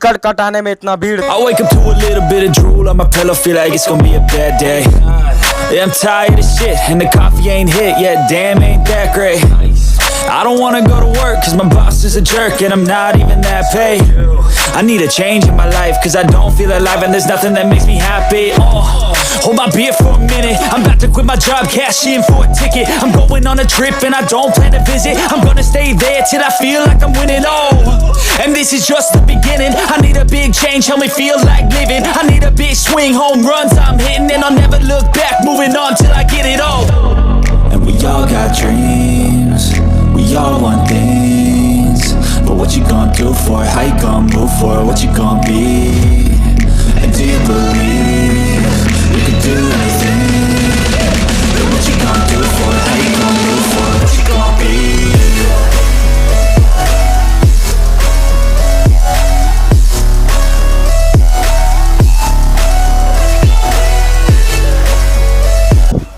Ticket कटाने में इतना भीड़। I wake up to a little bit of drool on my pillow, feel like it's gonna be a bad day. Yeah, I'm tired of shit and the coffee ain't hit yet, damn ain't that great. I don't wanna go to work cause my boss is a jerk and I'm not even that paid. I need a change in my life cause I don't feel alive and there's nothing that makes me happy. Hold my beer for a minute, I'm about to quit my job, cash in for a ticket. I'm going on a trip and I don't plan to visit. I'm gonna stay there till I feel like I'm winning, and this is just the beginning. I need a big change, help me feel like living. I need a big swing, home runs I'm hitting, and I'll never look back, moving on till I get it all. And we all got dreams, we all want things, but what you gonna do for it? How you gonna move for it? What you gonna be? And do you believe you can do anything? But what you gonna do for it? How you gonna move for it? What you gonna be?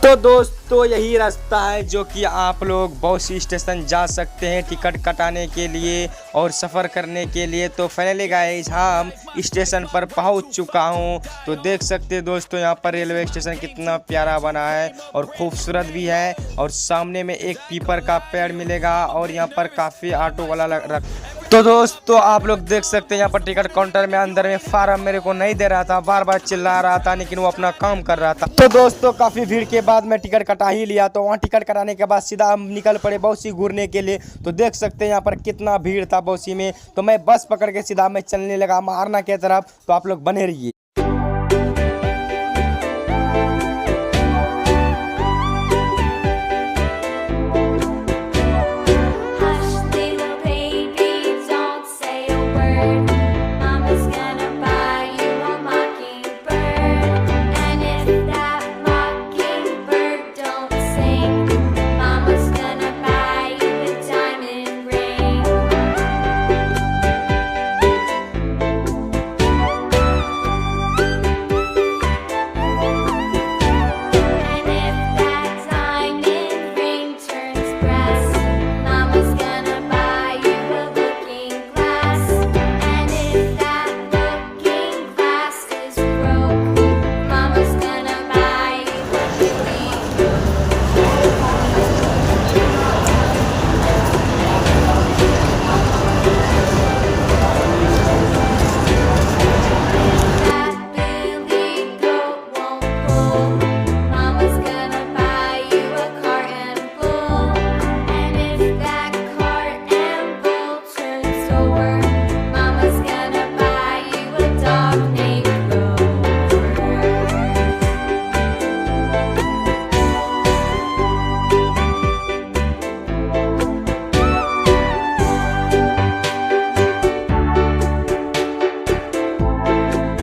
तो दोस्तों यही रास्ता है जो कि आप लोग bus station जा सकते हैं टिकट कटाने के लिए और सफ़र करने के लिए। तो फाइनली गाइस हम स्टेशन पर पहुंच चुका हूं। तो देख सकते हैं दोस्तों यहाँ पर रेलवे स्टेशन कितना प्यारा बना है और खूबसूरत भी है। और सामने में एक पीपल का पेड़ मिलेगा और यहाँ पर काफ़ी ऑटो वाला रख। तो दोस्तों आप लोग देख सकते हैं यहाँ पर टिकट काउंटर में अंदर में फार्म मेरे को नहीं दे रहा था, बार बार चिल्ला रहा था, लेकिन वो अपना काम कर रहा था। तो दोस्तों काफ़ी भीड़ के बाद मैं टिकट कटा ही लिया। तो वहाँ टिकट कराने के बाद सीधा हम निकल पड़े बौसी घूरने के लिए। तो देख सकते हैं यहाँ पर कितना भीड़ था बौसी में। तो मैं बस पकड़ के सीधा मैं चलने लगा मारना की तरफ। तो आप लोग बने रहिए।